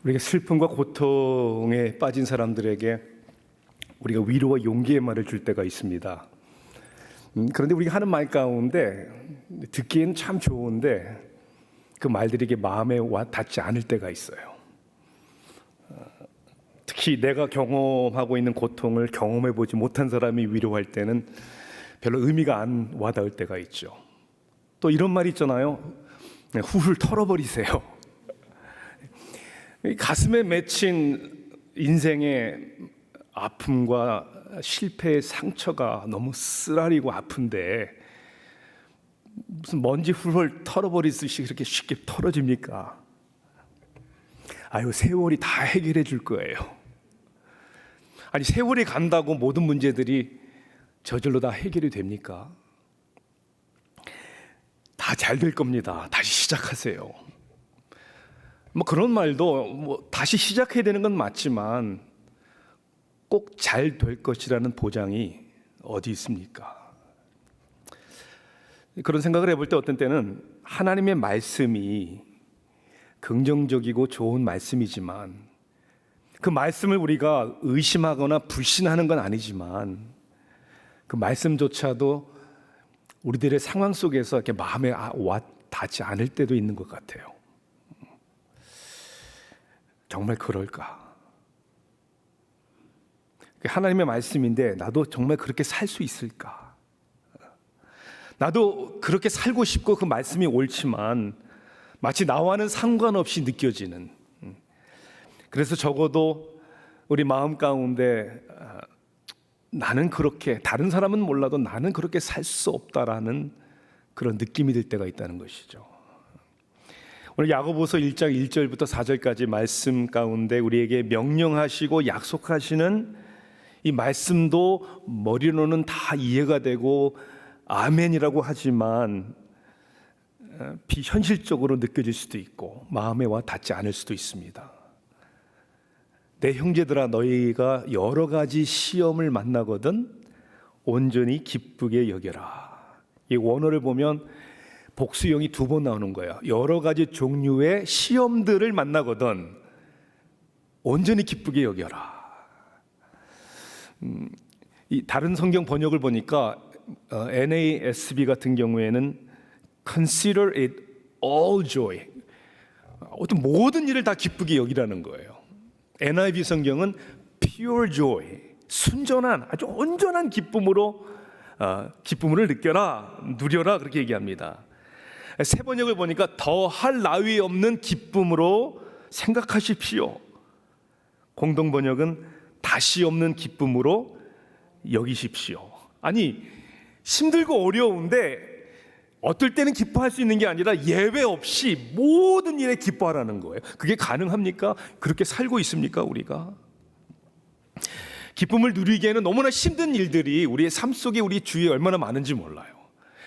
우리가 슬픔과 고통에 빠진 사람들에게 우리가 위로와 용기의 말을 줄 때가 있습니다. 그런데 우리가 하는 말 가운데 듣기에는 참 좋은데 그 말들이 마음에 와 닿지 않을 때가 있어요. 특히 내가 경험하고 있는 고통을 경험해 보지 못한 사람이 위로할 때는 별로 의미가 안 와닿을 때가 있죠. 또 이런 말이 있잖아요. 훌훌 털어버리세요. 가슴에 맺힌 인생의 아픔과 실패의 상처가 너무 쓰라리고 아픈데 무슨 먼지 훌훌 털어버리듯이 그렇게 쉽게 털어집니까? 아유, 세월이 다 해결해 줄 거예요. 아니, 세월이 간다고 모든 문제들이 저절로 다 해결이 됩니까? 다 잘 될 겁니다. 다시 시작하세요. 그런 말도 다시 시작해야 되는 건 맞지만 꼭 잘 될 것이라는 보장이 어디 있습니까? 그런 생각을 해볼 때 어떤 때는 하나님의 말씀이 긍정적이고 좋은 말씀이지만 그 말씀을 우리가 의심하거나 불신하는 건 아니지만 그 말씀조차도 우리들의 상황 속에서 이렇게 마음에 와 닿지 않을 때도 있는 것 같아요. 정말 그럴까? 하나님의 말씀인데 나도 정말 그렇게 살 수 있을까? 나도 그렇게 살고 싶고 그 말씀이 옳지만 마치 나와는 상관없이 느껴지는, 그래서 적어도 우리 마음 가운데 나는 그렇게, 다른 사람은 몰라도 나는 그렇게 살 수 없다라는 그런 느낌이 들 때가 있다는 것이죠. 오늘 야고보서 1장 1절부터 4절까지 말씀 가운데 우리에게 명령하시고 약속하시는 이 말씀도 머리로는 다 이해가 되고 아멘이라고 하지만 비현실적으로 느껴질 수도 있고 마음에 와 닿지 않을 수도 있습니다. 내 형제들아, 너희가 여러 가지 시험을 만나거든 온전히 기쁘게 여겨라. 이 원어를 보면 복수형이 2번 나오는 거예요. 여러 가지 종류의 시험들을 만나거든 온전히 기쁘게 여겨라. 이 다른 성경 번역을 보니까 NASB 같은 경우에는 Consider it all joy. 어떤 모든 일을 다 기쁘게 여기라는 거예요. NIV 성경은 Pure joy, 순전한 아주 온전한 기쁨으로 기쁨을 느껴라, 누려라 그렇게 얘기합니다. 새 번역을 보니까 더할 나위 없는 기쁨으로 생각하십시오. 공동 번역은 다시 없는 기쁨으로 여기십시오. 아니, 힘들고 어려운데 어떨 때는 기뻐할 수 있는 게 아니라 예외 없이 모든 일에 기뻐하라는 거예요. 그게 가능합니까? 그렇게 살고 있습니까, 우리가? 기쁨을 누리기에는 너무나 힘든 일들이 우리의 삶 속에 우리 주위에 얼마나 많은지 몰라요.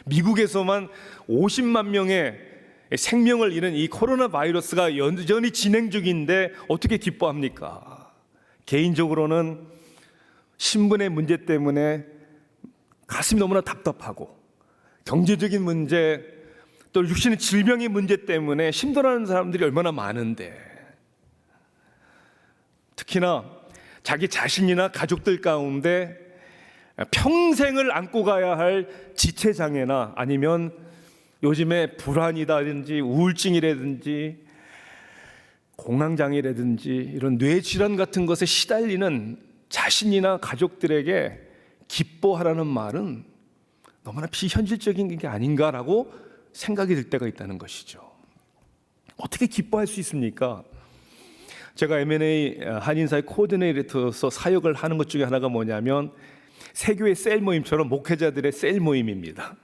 미국에서만 50만 명의 생명을 잃은 이 코로나 바이러스가 여전히 진행 중인데 어떻게 기뻐합니까? 개인적으로는 신분의 문제 때문에 가슴이 너무나 답답하고 경제적인 문제, 또 육신의 질병의 문제 때문에 힘들어하는 사람들이 얼마나 많은데, 특히나 자기 자신이나 가족들 가운데 평생을 안고 가야 할 지체장애나 아니면 요즘에 불안이라든지 우울증이라든지 공황장애라든지 이런 뇌질환 같은 것에 시달리는 자신이나 가족들에게 기뻐하라는 말은 너무나 비현실적인 게 아닌가라고 생각이 들 때가 있다는 것이죠. 어떻게 기뻐할 수 있습니까? 제가 M&A 한인사회 코디네이터로서 사역을 하는 것 중에 하나가 뭐냐면 세교회 셀 모임처럼 목회자들의 셀 모임입니다.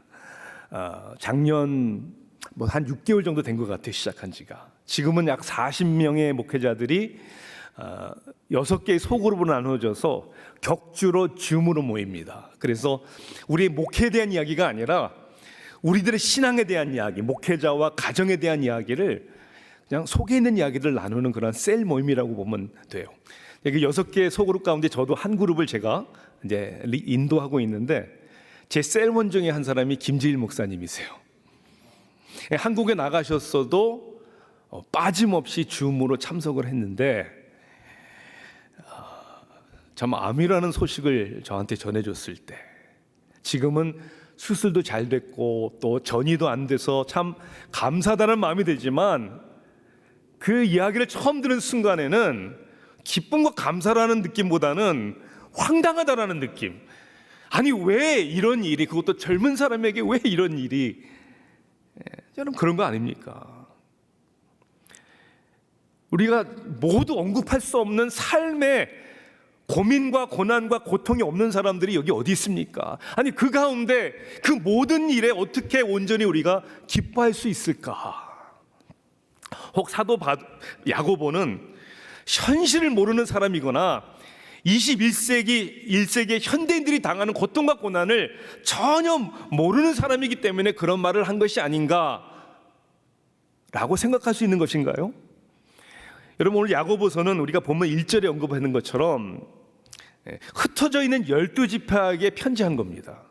작년 한 6개월 정도 된 것 같아요, 시작한 지가. 지금은 약 40명의 목회자들이 6개의 소그룹으로 나누어져서 격주로 줌으로 모입니다. 그래서 우리의 목회에 대한 이야기가 아니라 우리들의 신앙에 대한 이야기, 목회자와 가정에 대한 이야기를 그냥 속에 있는 이야기를 나누는 그런 셀 모임이라고 보면 돼요. 여기 6개의 소그룹 가운데 저도 한 그룹을 제가 이제 인도하고 있는데 제 셀원 중에 한 사람이 김지일 목사님이세요. 한국에 나가셨어도 빠짐없이 줌으로 참석을 했는데 참 암이라는 소식을 저한테 전해줬을 때 지금은 수술도 잘 됐고 또 전이도 안 돼서 참 감사하다는 마음이 들지만 그 이야기를 처음 들은 순간에는 기쁨과 감사라는 느낌보다는 황당하다라는 느낌. 아니 왜 이런 일이, 그것도 젊은 사람에게 왜 이런 일이, 여러분 그런 거 아닙니까? 우리가 모두 언급할 수 없는 삶의 고민과 고난과 고통이 없는 사람들이 여기 어디 있습니까? 아니 그 가운데 그 모든 일에 어떻게 온전히 우리가 기뻐할 수 있을까? 혹 사도 야고보는 현실을 모르는 사람이거나 21세기의 현대인들이 당하는 고통과 고난을 전혀 모르는 사람이기 때문에 그런 말을 한 것이 아닌가 라고 생각할 수 있는 것인가요? 여러분 오늘 야고보서는 우리가 본문 1절에 언급하는 것처럼 흩어져 있는 12지파에게 편지한 겁니다.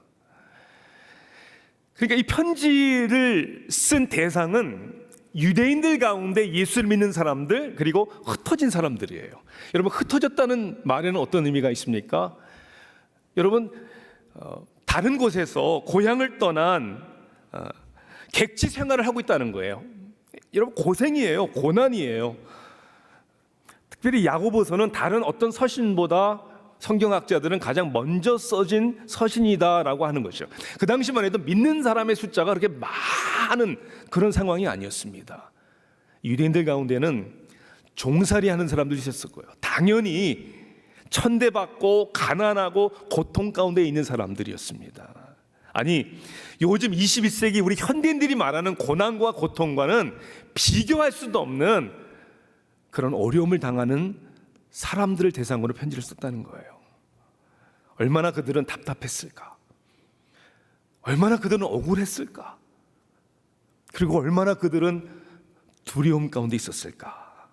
그러니까 이 편지를 쓴 대상은 유대인들 가운데 예수를 믿는 사람들 그리고 흩어진 사람들이에요. 여러분 흩어졌다는 말에는 어떤 의미가 있습니까? 여러분 다른 곳에서 고향을 떠난 객지 생활을 하고 있다는 거예요. 여러분 고생이에요. 고난이에요. 특별히 야고보서는 다른 어떤 서신보다 성경학자들은 가장 먼저 써진 서신이다라고 하는 것이죠. 그 당시만 해도 믿는 사람의 숫자가 그렇게 많은 그런 상황이 아니었습니다. 유대인들 가운데는 종살이 하는 사람들이 있었을 거예요. 당연히 천대받고 가난하고 고통 가운데 있는 사람들이었습니다. 아니 요즘 21세기 우리 현대인들이 말하는 고난과 고통과는 비교할 수도 없는 그런 어려움을 당하는 사람들을 대상으로 편지를 썼다는 거예요. 얼마나 그들은 답답했을까? 얼마나 그들은 억울했을까? 그리고 얼마나 그들은 두려움 가운데 있었을까?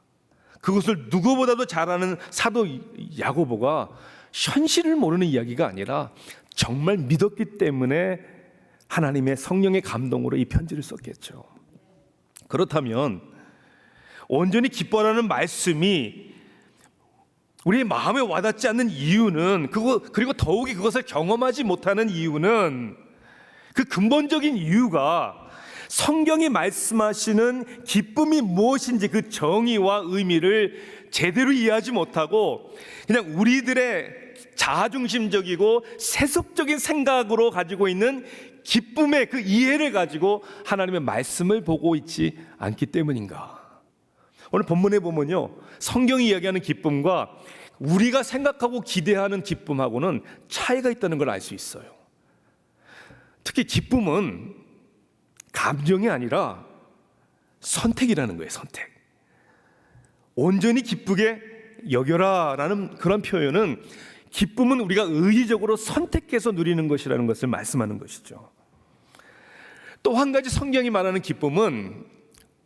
그것을 누구보다도 잘 아는 사도 야고보가 현실을 모르는 이야기가 아니라 정말 믿었기 때문에 하나님의 성령의 감동으로 이 편지를 썼겠죠. 그렇다면 온전히 기뻐하라는 말씀이 우리의 마음에 와닿지 않는 이유는 그리고 더욱이 그것을 경험하지 못하는 이유는 그 근본적인 이유가 성경이 말씀하시는 기쁨이 무엇인지 그 정의와 의미를 제대로 이해하지 못하고 그냥 우리들의 자아중심적이고 세속적인 생각으로 가지고 있는 기쁨의 그 이해를 가지고 하나님의 말씀을 보고 있지 않기 때문인가? 오늘 본문에 보면요, 성경이 이야기하는 기쁨과 우리가 생각하고 기대하는 기쁨하고는 차이가 있다는 걸 알 수 있어요. 특히 기쁨은 감정이 아니라 선택이라는 거예요. 선택. 온전히 기쁘게 여겨라라는 그런 표현은 기쁨은 우리가 의지적으로 선택해서 누리는 것이라는 것을 말씀하는 것이죠. 또 한 가지 성경이 말하는 기쁨은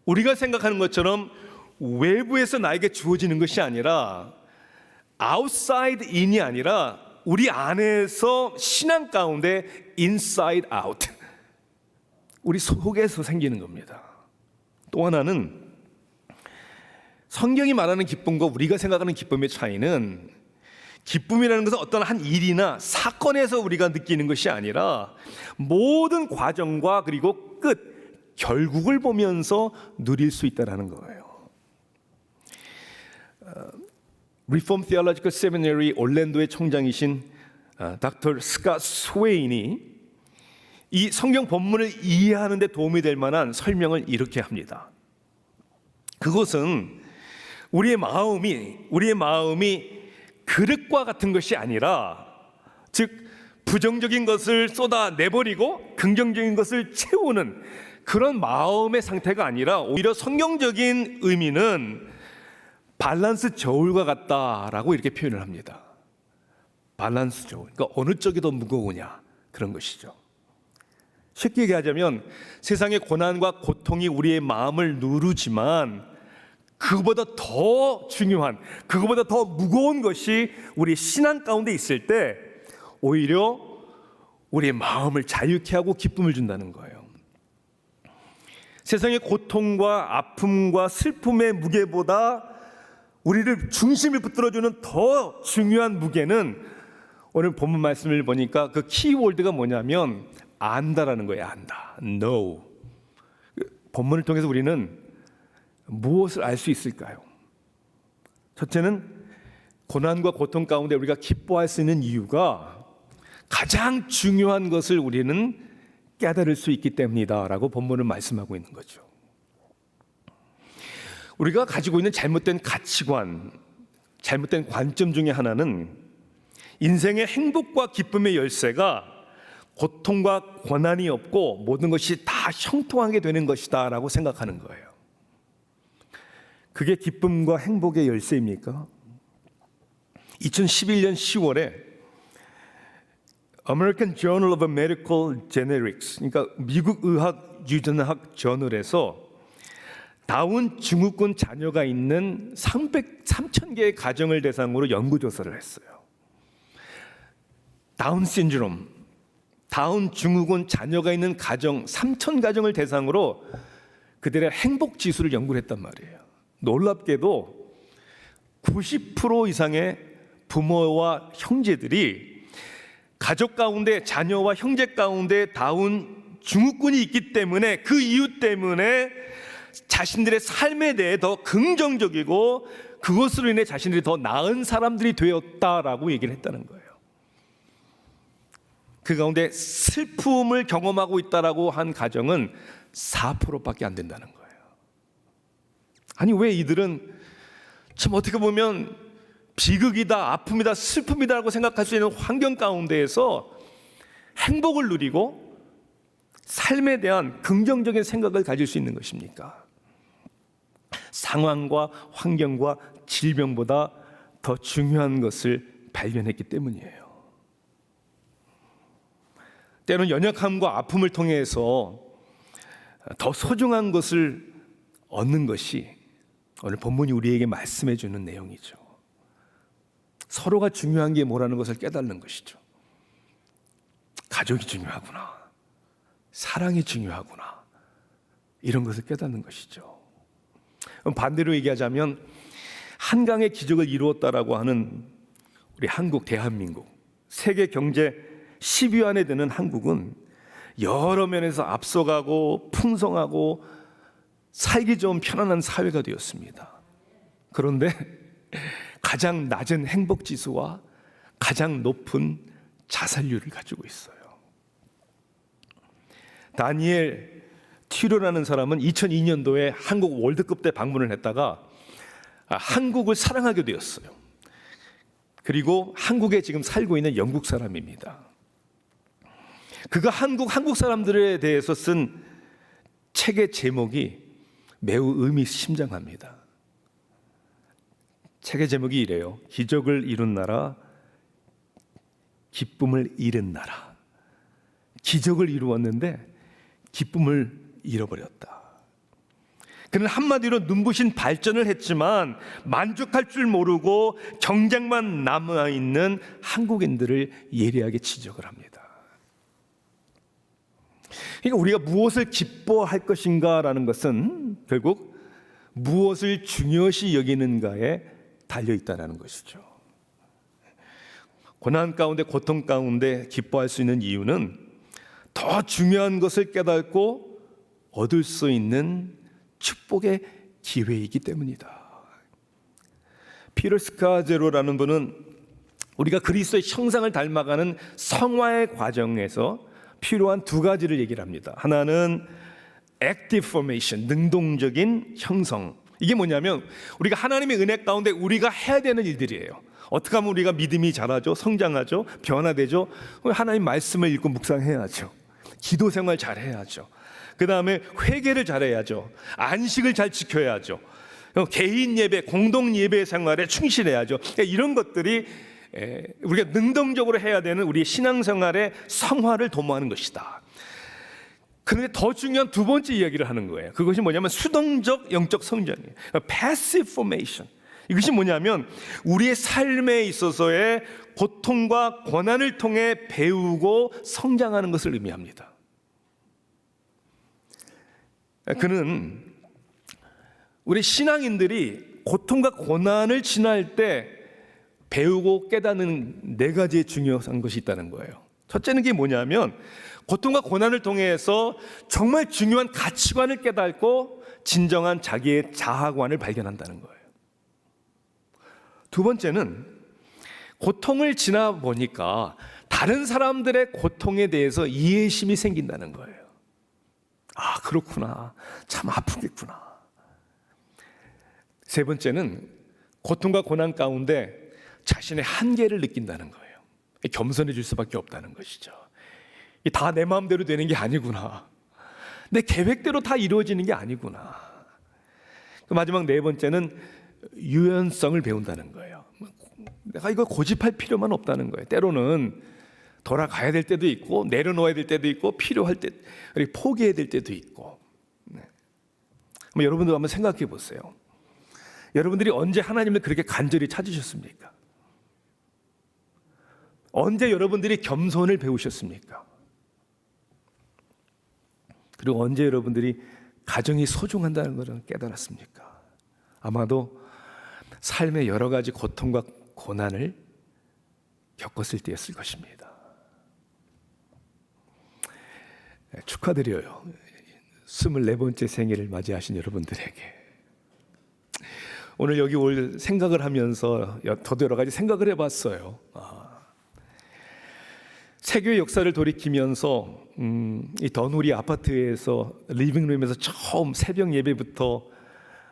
우리가 생각하는 것처럼 외부에서 나에게 주어지는 것이 아니라 outside in이 아니라 우리 안에서 신앙 가운데 inside out, 우리 속에서 생기는 겁니다. 또 하나는 성경이 말하는 기쁨과 우리가 생각하는 기쁨의 차이는 기쁨이라는 것은 어떤 한 일이나 사건에서 우리가 느끼는 것이 아니라 모든 과정과 그리고 끝, 결국을 보면서 누릴 수 있다는 거예요. Reformed Theological Seminary 올랜도의 총장이신 닥터 스캇 스웨인이 이 성경 본문을 이해하는 데 도움이 될 만한 설명을 이렇게 합니다. 그것은 우리의 마음이 그릇과 같은 것이 아니라, 즉 부정적인 것을 쏟아내버리고 긍정적인 것을 채우는 그런 마음의 상태가 아니라 오히려 성경적인 의미는 밸런스 저울과 같다라고 이렇게 표현을 합니다. 밸런스 저울, 그러니까 어느 쪽이 더 무거우냐 그런 것이죠. 쉽게 얘기하자면 세상의 고난과 고통이 우리의 마음을 누르지만 그거보다 더 중요한, 그거보다 더 무거운 것이 우리 신앙 가운데 있을 때 오히려 우리의 마음을 자유케 하고 기쁨을 준다는 거예요. 세상의 고통과 아픔과 슬픔의 무게보다 우리를 중심을 붙들어주는 더 중요한 무게는 오늘 본문 말씀을 보니까 그 키워드가 뭐냐면 안다라는 거예요. 안다. know. 본문을 통해서 우리는 무엇을 알 수 있을까요? 첫째는 고난과 고통 가운데 우리가 기뻐할 수 있는 이유가 가장 중요한 것을 우리는 깨달을 수 있기 때문이다라고 본문은 말씀하고 있는 거죠. 우리가 가지고 있는 잘못된 가치관, 잘못된 관점 중에 하나는 인생의 행복과 기쁨의 열쇠가 고통과 고난이 없고 모든 것이 다 형통하게 되는 것이다 라고 생각하는 거예요. 그게 기쁨과 행복의 열쇠입니까? 2011년 10월에 American Journal of Medical Genetics, 그러니까 미국 의학 유전학 저널에서 다운 증후군 자녀가 있는 3,000개의 가정을 대상으로 연구조사를 했어요. 다운 신드롬, 다운 증후군 자녀가 있는 가정 3,000가정을 대상으로 그들의 행복 지수를 연구를 했단 말이에요. 놀랍게도 90% 이상의 부모와 형제들이 가족 가운데 자녀와 형제 가운데 다운 증후군이 있기 때문에 그 이유 때문에 자신들의 삶에 대해 더 긍정적이고 그것으로 인해 자신들이 더 나은 사람들이 되었다라고 얘기를 했다는 거예요. 그 가운데 슬픔을 경험하고 있다라고 한 가정은 4%밖에 안 된다는 거예요. 아니 왜 이들은 참 어떻게 보면 비극이다, 아픔이다, 슬픔이다라고 생각할 수 있는 환경 가운데에서 행복을 누리고 삶에 대한 긍정적인 생각을 가질 수 있는 것입니까? 상황과 환경과 질병보다 더 중요한 것을 발견했기 때문이에요. 때로는 연약함과 아픔을 통해서 더 소중한 것을 얻는 것이 오늘 본문이 우리에게 말씀해 주는 내용이죠. 서로가 중요한 게 뭐라는 것을 깨닫는 것이죠. 가족이 중요하구나, 사랑이 중요하구나, 이런 것을 깨닫는 것이죠. 반대로 얘기하자면 한강의 기적을 이루었다라고 하는 우리 한국, 대한민국, 세계 경제 10위 안에 드는 한국은 여러 면에서 앞서가고 풍성하고 살기 좋은 편안한 사회가 되었습니다. 그런데 가장 낮은 행복지수와 가장 높은 자살률을 가지고 있어요. 다니엘 튜러라는 사람은 2002년도에 한국 월드컵 때 방문을 했다가 한국을 사랑하게 되었어요. 그리고 한국에 지금 살고 있는 영국 사람입니다. 그가 한국 사람들에 대해서 쓴 책의 제목이 매우 의미심장합니다. 책의 제목이 이래요. 기적을 이룬 나라, 기쁨을 잃은 나라. 기적을 이루었는데 기쁨을 잃어버렸다. 그는 한마디로 눈부신 발전을 했지만 만족할 줄 모르고 경쟁만 남아있는 한국인들을 예리하게 지적을 합니다. 그러니까 우리가 무엇을 기뻐할 것인가라는 것은 결국 무엇을 중요시 여기는가에 달려있다는 것이죠. 고난 가운데, 고통 가운데 기뻐할 수 있는 이유는 더 중요한 것을 깨닫고 얻을 수 있는 축복의 기회이기 때문이다. 피터 스카제로라는 분은 우리가 그리스도의 형상을 닮아가는 성화의 과정에서 필요한 두 가지를 얘기를 합니다. 하나는 active formation, 능동적인 형성. 이게 뭐냐면 우리가 하나님의 은혜 가운데 우리가 해야 되는 일들이에요. 어떻게 하면 우리가 믿음이 자라죠, 성장하죠, 변화되죠? 하나님 말씀을 읽고 묵상해야죠. 기도 생활 잘해야죠. 그 다음에 회개를 잘해야죠. 안식을 잘 지켜야죠. 개인 예배, 공동 예배 생활에 충실해야죠. 그러니까 이런 것들이 우리가 능동적으로 해야 되는 우리의 신앙생활의 성화를 도모하는 것이다. 그런데 더 중요한 두 번째 이야기를 하는 거예요. 그것이 뭐냐면 수동적 영적 성장이에요. Passive formation. 이것이 뭐냐면 우리의 삶에 있어서의 고통과 고난을 통해 배우고 성장하는 것을 의미합니다. 그는 우리 신앙인들이 고통과 고난을 지날 때 배우고 깨닫는 4가지의 중요한 것이 있다는 거예요. 첫째는 게 뭐냐면 고통과 고난을 통해서 정말 중요한 가치관을 깨닫고 진정한 자기의 자아관을 발견한다는 거예요. 두 번째는 고통을 지나 보니까 다른 사람들의 고통에 대해서 이해심이 생긴다는 거예요. 아, 그렇구나. 참 아프겠구나. 세 번째는 고통과 고난 가운데 자신의 한계를 느낀다는 거예요. 겸손해질 수밖에 없다는 것이죠. 다 내 마음대로 되는 게 아니구나. 내 계획대로 다 이루어지는 게 아니구나. 마지막 4번째는 유연성을 배운다는 거예요. 내가 이거 고집할 필요만 없다는 거예요. 때로는 돌아가야 될 때도 있고 내려놓아야 될 때도 있고 필요할 때 포기해야 될 때도 있고. 여러분들 한번 생각해 보세요. 여러분들이 언제 하나님을 그렇게 간절히 찾으셨습니까? 언제 여러분들이 겸손을 배우셨습니까? 그리고 언제 여러분들이 가정이 소중한다는 것을 깨달았습니까? 아마도 삶의 여러 가지 고통과 고난을 겪었을 때였을 것입니다. 축하드려요. 24번째 생일을 맞이하신 여러분들에게. 오늘 여기 올 생각을 하면서 저도 여러 가지 생각을 해봤어요. 세교의 역사를 돌이키면서 이 더누리 아파트에서 리빙룸에서 처음 새벽 예배부터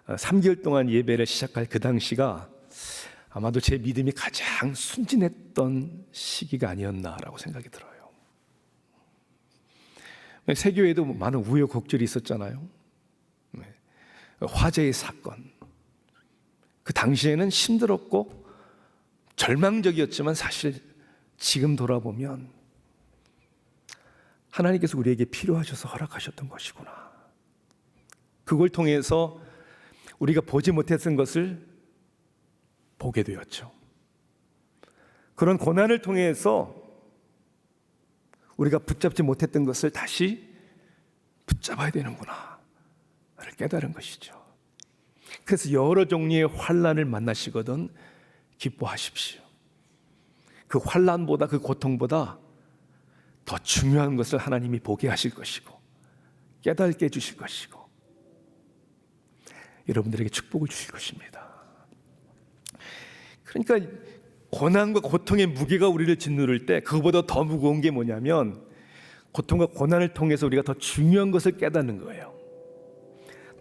3개월 동안 예배를 시작할 그 당시가 아마도 제 믿음이 가장 순진했던 시기가 아니었나라고 생각이 들어요. 세교에도 많은 우여곡절이 있었잖아요. 화재의 사건. 그 당시에는 힘들었고 절망적이었지만 사실 지금 돌아보면 하나님께서 우리에게 필요하셔서 허락하셨던 것이구나. 그걸 통해서 우리가 보지 못했던 것을 보게 되었죠. 그런 고난을 통해서 우리가 붙잡지 못했던 것을 다시 붙잡아야 되는구나 를 깨달은 것이죠. 그래서 여러 종류의 환난을 만나시거든 기뻐하십시오. 그 환난보다 그 고통보다 더 중요한 것을 하나님이 보게 하실 것이고 깨닫게 해주실 것이고 여러분들에게 축복을 주실 것입니다. 그러니까 고난과 고통의 무게가 우리를 짓누를 때 그거보다 더 무거운 게 뭐냐면 고통과 고난을 통해서 우리가 더 중요한 것을 깨닫는 거예요.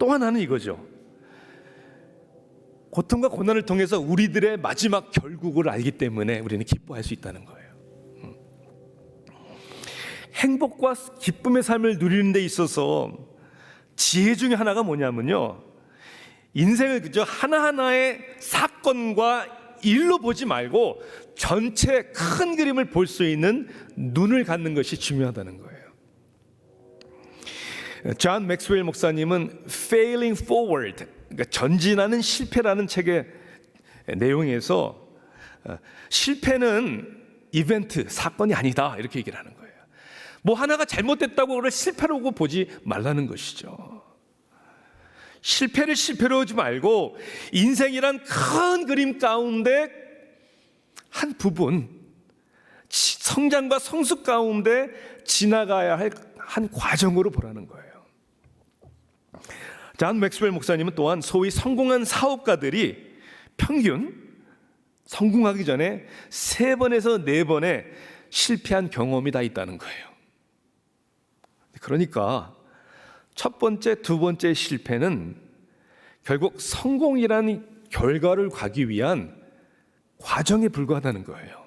또 하나는 이거죠. 고통과 고난을 통해서 우리들의 마지막 결국을 알기 때문에 우리는 기뻐할 수 있다는 거예요. 행복과 기쁨의 삶을 누리는 데 있어서 지혜 중에 하나가 뭐냐면요, 인생을 그저 하나하나의 사건과 일로 보지 말고 전체 큰 그림을 볼 수 있는 눈을 갖는 것이 중요하다는 거예요. 존 맥스웰 목사님은 Failing Forward, 그러니까 전진하는 실패라는 책의 내용에서 실패는 이벤트, 사건이 아니다 이렇게 얘기를 하는 거예요. 뭐 하나가 잘못됐다고 그걸 실패라고 보지 말라는 것이죠. 실패를 실패로 하지 말고 인생이란 큰 그림 가운데 한 부분, 성장과 성숙 가운데 지나가야 할 한 과정으로 보라는 거예요. 존 맥스웰 목사님은 또한 소위 성공한 사업가들이 평균 성공하기 전에 3번에서 4번의 실패한 경험이 다 있다는 거예요. 그러니까 첫 번째, 두 번째 실패는 결국 성공이라는 결과를 가기 위한 과정에 불과하다는 거예요.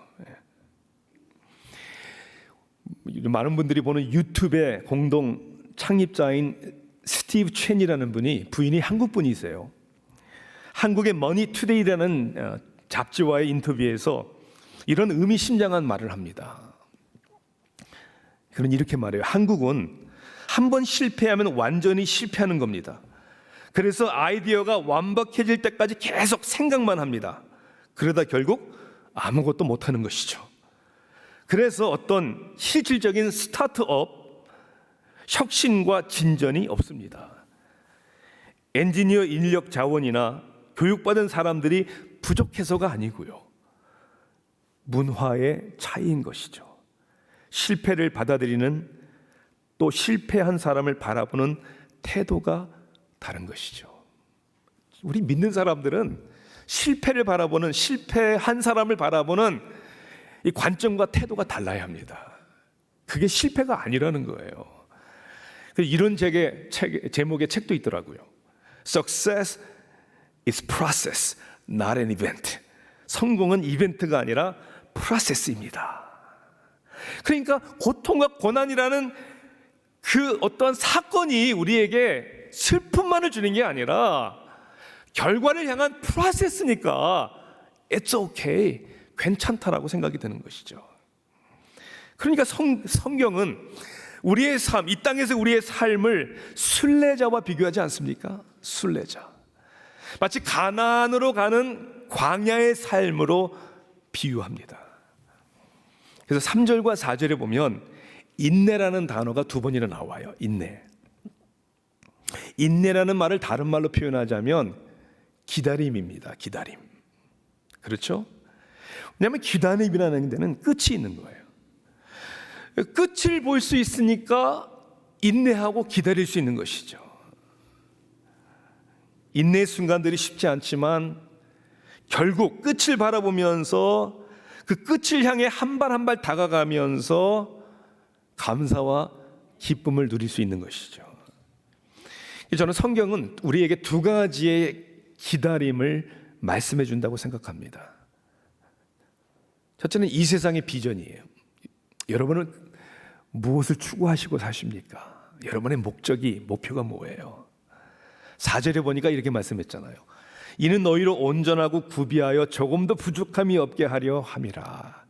많은 분들이 보는 유튜브의 공동 창립자인 스티브 첸이라는 분이, 부인이 한국 분이세요. 한국의 머니투데이라는 잡지와의 인터뷰에서 이런 의미심장한 말을 합니다. 그는 이렇게 말해요. 한국은 한 번 실패하면 완전히 실패하는 겁니다. 그래서 아이디어가 완벽해질 때까지 계속 생각만 합니다. 그러다 결국 아무것도 못하는 것이죠. 그래서 어떤 실질적인 스타트업, 혁신과 진전이 없습니다. 엔지니어 인력 자원이나 교육받은 사람들이 부족해서가 아니고요. 문화의 차이인 것이죠. 실패를 받아들이는, 또 실패한 사람을 바라보는 태도가 다른 것이죠. 우리 믿는 사람들은 실패를 바라보는, 실패한 사람을 바라보는 이 관점과 태도가 달라야 합니다. 그게 실패가 아니라는 거예요. 이런 제목의 책도 있더라고요. Success is process, not an event. 성공은 이벤트가 아니라 프로세스입니다. 그러니까 고통과 고난이라는 그 어떠한 사건이 우리에게 슬픔만을 주는 게 아니라 결과를 향한 프로세스니까 It's okay, 괜찮다라고 생각이 드는 것이죠. 그러니까 성경은 우리의 삶, 이 땅에서 우리의 삶을 순례자와 비교하지 않습니까? 순례자. 마치 가나안으로 가는 광야의 삶으로 비유합니다. 그래서 3절과 4절에 보면 인내라는 단어가 2번이나 나와요. 인내. 인내라는 말을 다른 말로 표현하자면 기다림입니다. 기다림. 그렇죠? 왜냐하면 기다림이라는 데는 끝이 있는 거예요. 끝을 볼 수 있으니까 인내하고 기다릴 수 있는 것이죠. 인내의 순간들이 쉽지 않지만 결국 끝을 바라보면서 그 끝을 향해 한 발 한 발 다가가면서 감사와 기쁨을 누릴 수 있는 것이죠. 저는 성경은 우리에게 2가지의 기다림을 말씀해 준다고 생각합니다. 첫째는 이 세상의 비전이에요. 여러분은 무엇을 추구하시고 사십니까? 여러분의 목표가 뭐예요? 4절에 보니까 이렇게 말씀했잖아요. 이는 너희로 온전하고 구비하여 조금도 부족함이 없게 하려 함이라.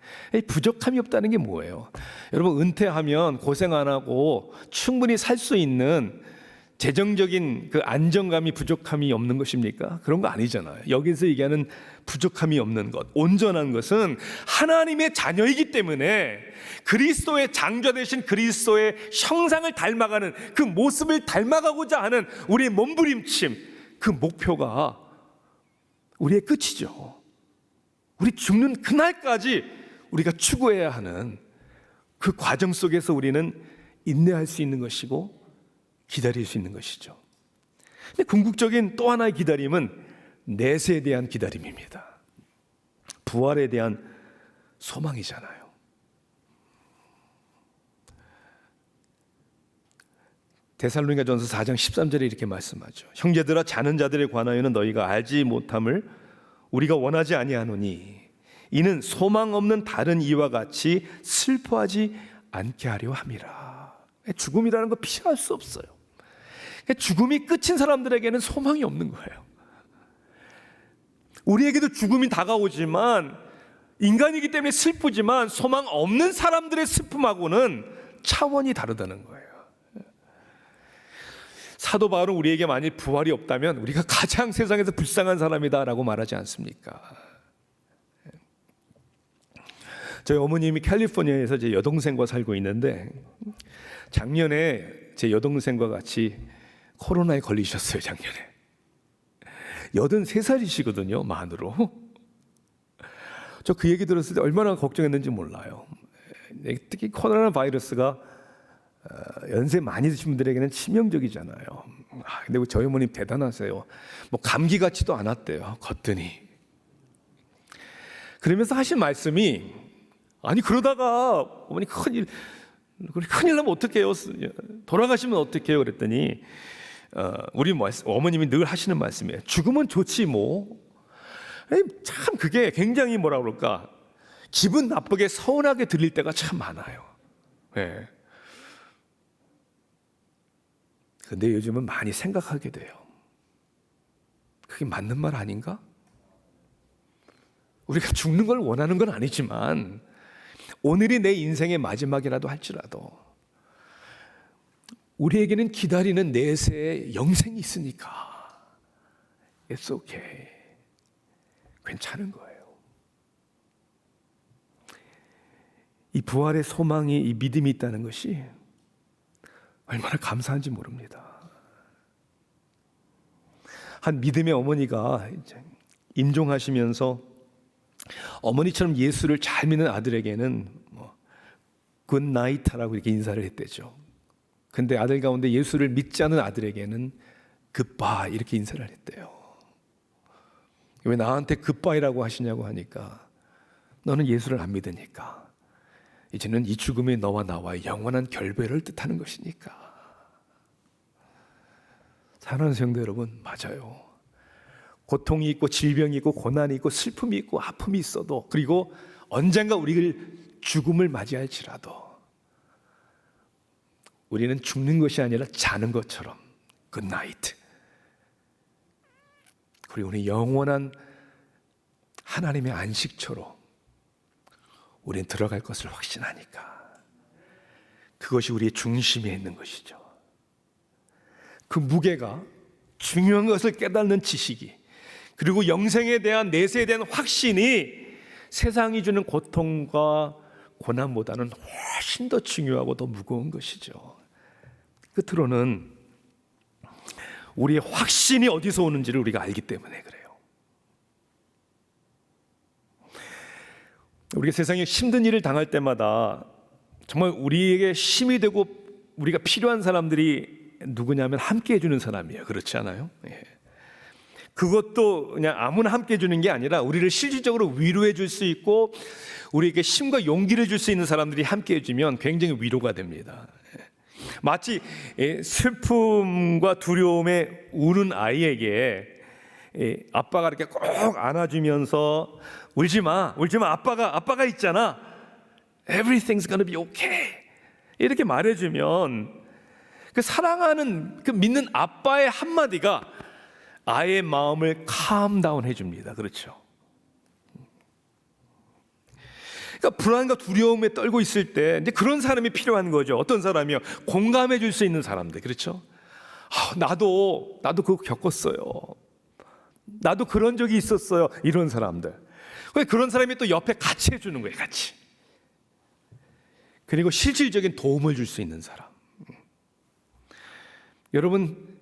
부족함이 없다는 게 뭐예요? 여러분, 은퇴하면 고생 안 하고 충분히 살 수 있는 재정적인 그 안정감이 부족함이 없는 것입니까? 그런 거 아니잖아요. 여기서 얘기하는 부족함이 없는 것, 온전한 것은 하나님의 자녀이기 때문에 그리스도의 장자 되신 그리스도의 형상을 닮아가는, 그 모습을 닮아가고자 하는 우리의 몸부림침, 그 목표가 우리의 끝이죠. 우리 죽는 그날까지 우리가 추구해야 하는 그 과정 속에서 우리는 인내할 수 있는 것이고 기다릴 수 있는 것이죠. 근데 궁극적인 또 하나의 기다림은 내세에 대한 기다림입니다. 부활에 대한 소망이잖아요. 데살로니가전서 4장 13절에 이렇게 말씀하죠. 형제들아, 자는 자들에 관하여는 너희가 알지 못함을 우리가 원하지 아니하노니 이는 소망 없는 다른 이와 같이 슬퍼하지 않게 하려 함이라. 죽음이라는 거 피할 수 없어요. 죽음이 끝인 사람들에게는 소망이 없는 거예요. 우리에게도 죽음이 다가오지만, 인간이기 때문에 슬프지만 소망 없는 사람들의 슬픔하고는 차원이 다르다는 거예요. 사도 바울은 우리에게 만일 부활이 없다면 우리가 가장 세상에서 불쌍한 사람이다라고 말하지 않습니까? 저희 어머님이 캘리포니아에서 제 여동생과 살고 있는데 작년에 제 여동생과 같이 코로나에 걸리셨어요. 작년에 83살이시거든요. 만으로. 저 그 얘기 들었을 때 얼마나 걱정했는지 몰라요. 특히 코로나 바이러스가 연세 많이 드신 분들에게는 치명적이잖아요. 근데 저희 어머님 대단하세요. 뭐 감기 같지도 않았대요. 걷더니. 그러면서 하신 말씀이, 아니 그러다가 어머니 큰일 나면 어떡해요? 돌아가시면 어떡해요? 그랬더니 우리 어머님이 늘 하시는 말씀이에요. 죽으면 좋지 뭐. 참 그게 굉장히 뭐라 그럴까, 기분 나쁘게 서운하게 들릴 때가 참 많아요. 네. 근데 요즘은 많이 생각하게 돼요. 그게 맞는 말 아닌가? 우리가 죽는 걸 원하는 건 아니지만 오늘이 내 인생의 마지막이라도 할지라도 우리에게는 기다리는 내세의 영생이 있으니까 It's okay. 괜찮은 거예요. 이 부활의 소망이, 이 믿음이 있다는 것이 얼마나 감사한지 모릅니다. 한 믿음의 어머니가 이제 임종하시면서 어머니처럼 예수를 잘 믿는 아들에게는 굿나잇라고 이렇게 인사를 했대죠. 근데 아들 가운데 예수를 믿지 않은 아들에게는 굿바이 이렇게 인사를 했대요. 왜 나한테 굿바이라고 하시냐고 하니까 너는 예수를 안 믿으니까 이제는 이 죽음이 너와 나와의 영원한 결별을 뜻하는 것이니까. 사랑하는 성도 여러분, 맞아요. 고통이 있고 질병이 있고 고난이 있고 슬픔이 있고 아픔이 있어도, 그리고 언젠가 우리를 죽음을 맞이할지라도 우리는 죽는 것이 아니라 자는 것처럼 굿나잇, 그리고 우리 영원한 하나님의 안식처로 우리는 들어갈 것을 확신하니까 그것이 우리의 중심에 있는 것이죠. 그 무게가, 중요한 것을 깨닫는 지식이, 그리고 영생에 대한 내세에 대한 확신이 세상이 주는 고통과 고난보다는 훨씬 더 중요하고 더 무거운 것이죠. 끝으로는 우리의 확신이 어디서 오는지를 우리가 알기 때문에 그래요. 우리가 세상에 힘든 일을 당할 때마다 정말 우리에게 힘이 되고 우리가 필요한 사람들이 누구냐면 함께 해주는 사람이에요. 그렇지 않아요? 예. 그것도 그냥 아무나 함께 해주는 게 아니라 우리를 실질적으로 위로해 줄 수 있고 우리에게 힘과 용기를 줄 수 있는 사람들이 함께 해주면 굉장히 위로가 됩니다. 마치 슬픔과 두려움에 우는 아이에게 아빠가 이렇게 꼭 안아주면서 울지 마, 아빠가 있잖아, everything's gonna be okay 이렇게 말해주면 그 사랑하는, 그 믿는 아빠의 한마디가 아이의 마음을 calm-down 해줍니다. 그렇죠? 그러니까 불안과 두려움에 떨고 있을 때 이제 그런 사람이 필요한 거죠. 어떤 사람이요? 공감해 줄 수 있는 사람들. 그렇죠? 나도 그거 겪었어요. 나도 그런 적이 있었어요. 이런 사람들. 그런 사람이 또 옆에 같이 해주는 거예요. 같이. 그리고 실질적인 도움을 줄 수 있는 사람. 여러분,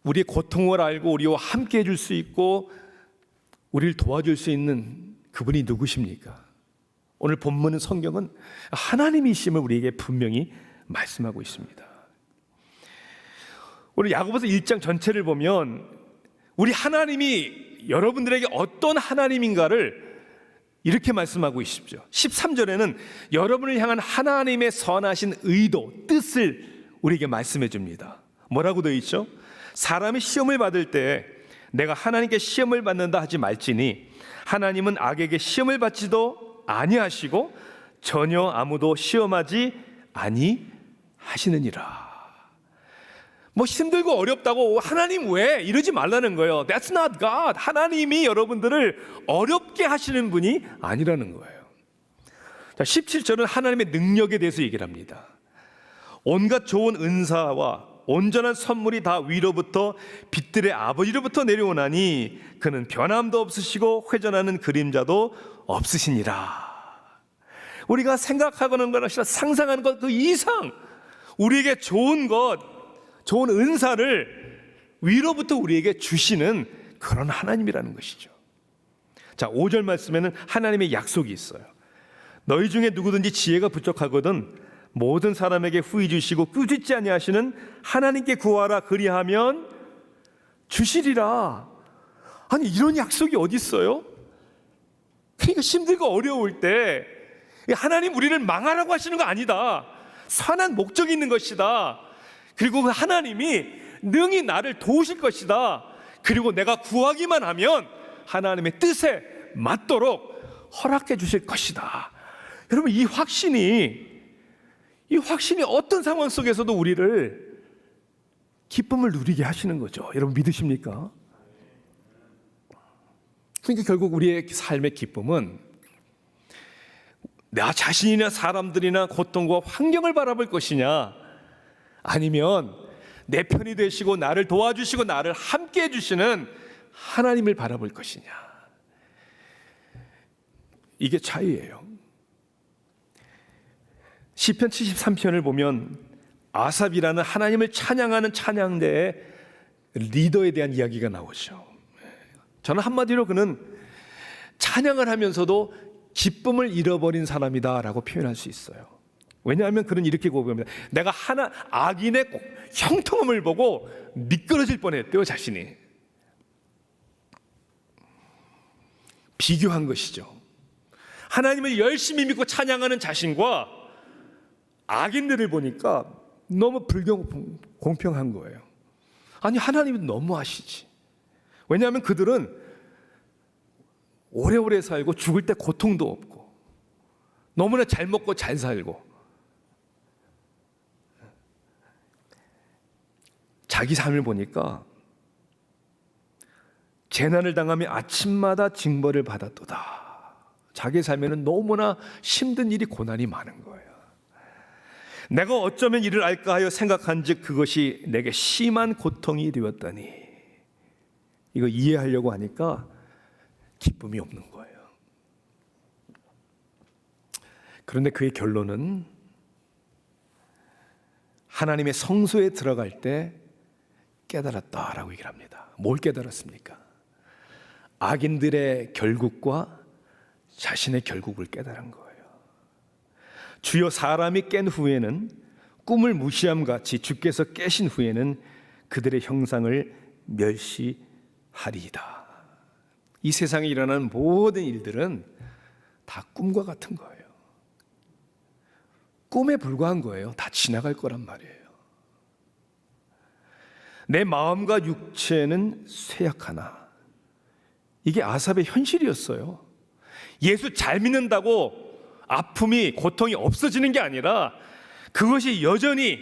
우리의 고통을 알고 우리와 함께 해줄 수 있고 우리를 도와줄 수 있는 그분이 누구십니까? 오늘 본문 성경은 하나님이심을 우리에게 분명히 말씀하고 있습니다. 오늘 야고보서 1장 전체를 보면 우리 하나님이 여러분들에게 어떤 하나님인가를 이렇게 말씀하고 있습니다. 13절에는 여러분을 향한 하나님의 선하신 의도, 뜻을 우리에게 말씀해 줍니다. 뭐라고 되어 있죠? 사람이 시험을 받을 때 내가 하나님께 시험을 받는다 하지 말지니 하나님은 악에게 시험을 받지도 아니하시고 전혀 아무도 시험하지 아니하시느니라. 뭐 힘들고 어렵다고 하나님 왜 이러지 말라는 거예요. That's not God. 하나님이 여러분들을 어렵게 하시는 분이 아니라는 거예요. 자, 17절은 하나님의 능력에 대해서 얘기를 합니다. 온갖 좋은 은사와 온전한 선물이 다 위로부터 빛들의 아버지로부터 내려오나니 그는 변함도 없으시고 회전하는 그림자도 없으시니라. 우리가 생각하고는 것이나 상상하는 것 그 이상 우리에게 좋은 것, 좋은 은사를 위로부터 우리에게 주시는 그런 하나님이라는 것이죠. 자, 5절 말씀에는 하나님의 약속이 있어요. 너희 중에 누구든지 지혜가 부족하거든 모든 사람에게 후히 주시고 꾸짖지 아니하시는 하나님께 구하라 그리하면 주시리라. 아니, 이런 약속이 어디 있어요? 그러니까 힘들고 어려울 때 하나님 우리를 망하라고 하시는 거 아니다. 선한 목적이 있는 것이다. 그리고 그 하나님이 능히 나를 도우실 것이다. 그리고 내가 구하기만 하면 하나님의 뜻에 맞도록 허락해 주실 것이다. 여러분, 이 확신이 어떤 상황 속에서도 우리를 기쁨을 누리게 하시는 거죠. 여러분 믿으십니까? 그러니까 결국 우리의 삶의 기쁨은 나 자신이나 사람들이나 고통과 환경을 바라볼 것이냐, 아니면 내 편이 되시고 나를 도와주시고 나를 함께 해주시는 하나님을 바라볼 것이냐. 이게 차이예요. 시편 73편을 보면 아삽이라는 하나님을 찬양하는 찬양대에 리더에 대한 이야기가 나오죠. 저는 한마디로 그는 찬양을 하면서도 기쁨을 잃어버린 사람이다라고 표현할 수 있어요. 왜냐하면 그는 이렇게 고백합니다. 내가 악인의 형통함을 보고 미끄러질 뻔했대요, 자신이. 비교한 것이죠. 하나님을 열심히 믿고 찬양하는 자신과 악인들을 보니까 너무 불공평한 거예요. 아니, 하나님이 너무하시지. 왜냐하면 그들은 오래오래 살고 죽을 때 고통도 없고 너무나 잘 먹고 잘 살고 자기 삶을 보니까 재난을 당하며 아침마다 징벌을 받았도다. 자기 삶에는 너무나 힘든 일이, 고난이 많은 거예요. 내가 어쩌면 이를 알까 하여 생각한즉 그것이 내게 심한 고통이 되었다니. 이거 이해하려고 하니까 기쁨이 없는 거예요. 그런데 그의 결론은 하나님의 성소에 들어갈 때 깨달았다라고 얘기를 합니다. 뭘 깨달았습니까? 악인들의 결국과 자신의 결국을 깨달은 거예요. 주여, 사람이 깬 후에는 꿈을 무시함같이 주께서 깨신 후에는 그들의 형상을 멸시하리이다. 이 세상에 일어나는 모든 일들은 다 꿈과 같은 거예요. 꿈에 불과한 거예요. 다 지나갈 거란 말이에요. 내 마음과 육체는 쇠약하나. 이게 아삽의 현실이었어요. 예수 잘 믿는다고 아픔이, 고통이 없어지는 게 아니라 그것이 여전히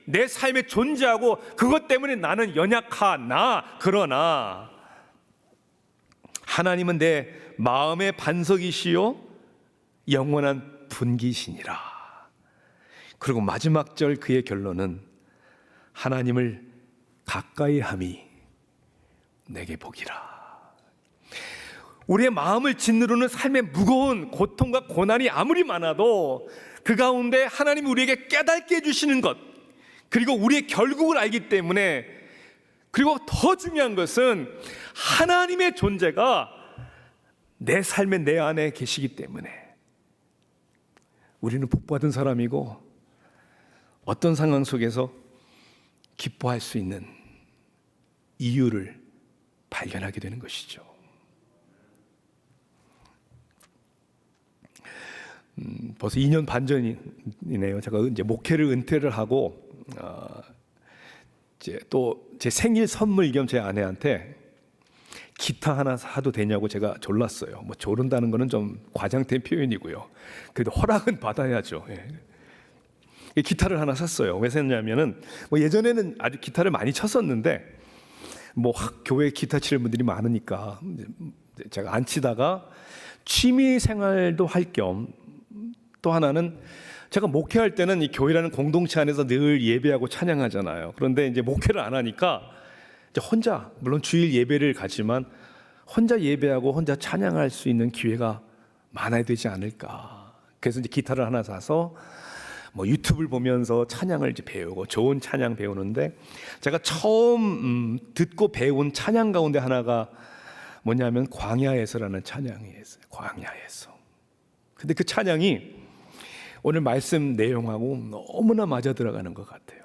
내 삶에 존재하고 그것 때문에 나는 연약하나. 그러나 하나님은 내 마음의 반석이시요 영원한 분기시니라. 그리고 마지막 절 그의 결론은 하나님을 가까이 함이 내게 복이라. 우리의 마음을 짓누르는 삶의 무거운 고통과 고난이 아무리 많아도 그 가운데 하나님이 우리에게 깨닫게 해주시는 것, 그리고 우리의 결국을 알기 때문에, 그리고 더 중요한 것은 하나님의 존재가 내 삶에, 내 안에 계시기 때문에 우리는 복받은 사람이고 어떤 상황 속에서 기뻐할 수 있는 이유를 발견하게 되는 것이죠. 벌써 2년 반 전이네요. 제가 이제 목회를 은퇴를 하고 이제 또 제 생일 선물 겸 제 아내한테 기타 하나 사도 되냐고 제가 졸랐어요. 뭐 조른다는 거는 좀 과장된 표현이고요. 그래도 허락은 받아야죠. 예. 기타를 하나 샀어요. 왜 샀냐면은 뭐 예전에는 아주 기타를 많이 쳤었는데 뭐 교회 기타 치는 분들이 많으니까 제가 안 치다가 취미 생활도 할 겸, 또 하나는 제가 목회할 때는 이 교회라는 공동체 안에서 늘 예배하고 찬양하잖아요. 그런데 이제 목회를 안 하니까 이제 혼자, 물론 주일 예배를 가지만 혼자 예배하고 혼자 찬양할 수 있는 기회가 많아야 되지 않을까. 그래서 이제 기타를 하나 사서 뭐 유튜브를 보면서 찬양을 이제 배우고 좋은 찬양 배우는데, 제가 처음 듣고 배운 찬양 가운데 하나가 뭐냐면 광야에서라는 찬양이 있어요. 광야에서. 근데 그 찬양이 오늘 말씀 내용하고 너무나 맞아 들어가는 것 같아요.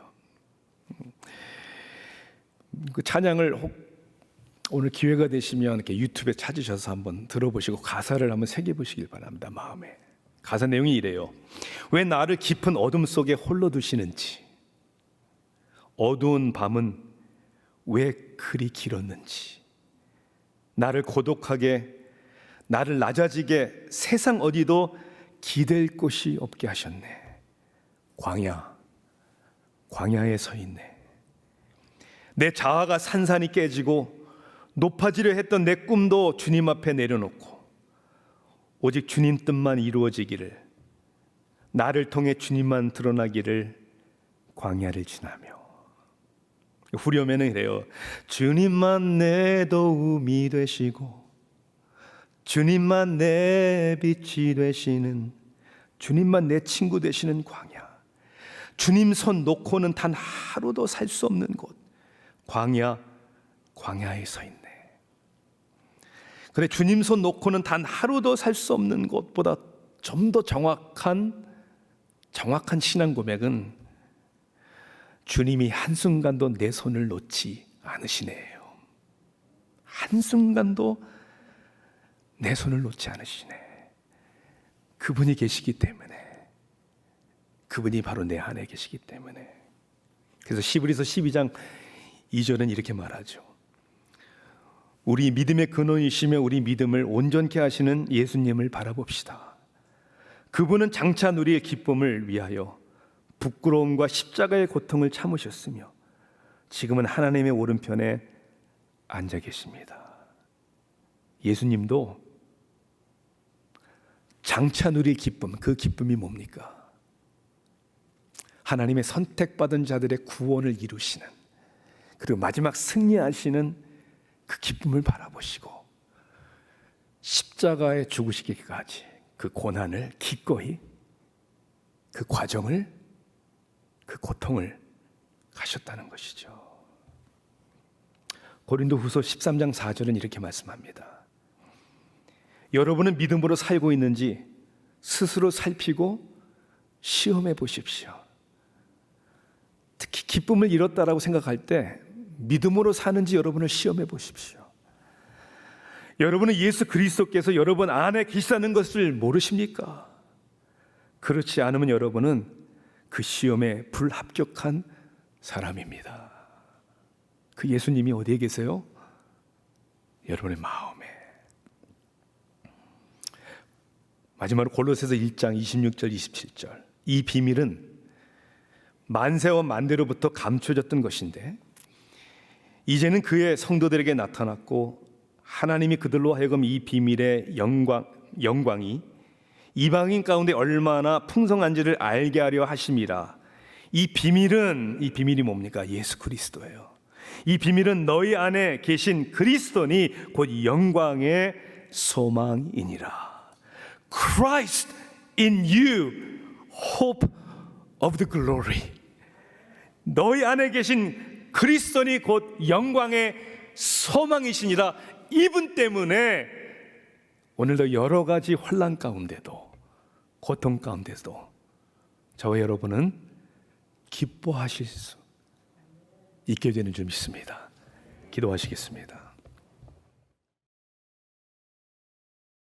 그 찬양을 오늘 기회가 되시면 이렇게 유튜브에 찾으셔서 한번 들어보시고 가사를 한번 새겨보시길 바랍니다. 마음에. 가사 내용이 이래요. 왜 나를 깊은 어둠 속에 홀로 두시는지, 어두운 밤은 왜 그리 길었는지, 나를 고독하게, 나를 낮아지게 세상 어디도 기댈 곳이 없게 하셨네. 광야에 서 있네. 내 자아가 산산이 깨지고 높아지려 했던 내 꿈도 주님 앞에 내려놓고 오직 주님 뜻만 이루어지기를, 나를 통해 주님만 드러나기를 광야를 지나며. 후렴에는 이래요. 주님만 내 도움이 되시고 주님만 내 빛이 되시는, 주님만 내 친구 되시는 광야. 주님 손 놓고는 단 하루도 살 수 없는 곳. 광야, 광야에 서 있네. 그래, 주님 손 놓고는 단 하루도 살 수 없는 것보다 좀 더 정확한 신앙 고백은 주님이 한순간도 내 손을 놓지 않으시네요. 한순간도 내 손을 놓지 않으시네. 그분이 계시기 때문에, 그분이 바로 내 안에 계시기 때문에. 그래서 히브리서 12장 2절은 이렇게 말하죠. 우리 믿음의 근원이시며 우리 믿음을 온전케 하시는 예수님을 바라봅시다. 그분은 장차 누리의 기쁨을 위하여 부끄러움과 십자가의 고통을 참으셨으며 지금은 하나님의 오른편에 앉아 계십니다. 예수님도 장차 누릴 기쁨, 그 기쁨이 뭡니까? 하나님의 선택받은 자들의 구원을 이루시는, 그리고 마지막 승리하시는 그 기쁨을 바라보시고 십자가에 죽으시기까지 그 고난을 기꺼이, 그 과정을, 그 고통을 가셨다는 것이죠. 고린도후서 13장 4절은 이렇게 말씀합니다. 여러분은 믿음으로 살고 있는지 스스로 살피고 시험해 보십시오. 특히 기쁨을 잃었다라고 생각할 때 믿음으로 사는지 여러분을 시험해 보십시오. 여러분은 예수 그리스도께서 여러분 안에 계시다는 것을 모르십니까? 그렇지 않으면 여러분은 그 시험에 불합격한 사람입니다. 그 예수님이 어디에 계세요? 여러분의 마음에. 마지막으로 골로새서 1장 26절 27절. 이 비밀은 만세와 만대로부터 감춰졌던 것인데 이제는 그의 성도들에게 나타났고 하나님이 그들로 하여금 이 비밀의 영광이 이방인 가운데 얼마나 풍성한지를 알게 하려 하심이라. 이 비밀이 뭡니까? 예수 그리스도예요. 이 비밀은 너희 안에 계신 그리스도니 곧 영광의 소망이니라. Christ in you, hope of the glory. 너희 안에 계신 그리스도니 곧 영광의 소망이시니라. 이분 때문에 오늘도 여러 가지 혼란 가운데도, 고통 가운데도 저와 여러분은 기뻐하실 수 있게 되는 줄 믿습니다. 기도하시겠습니다.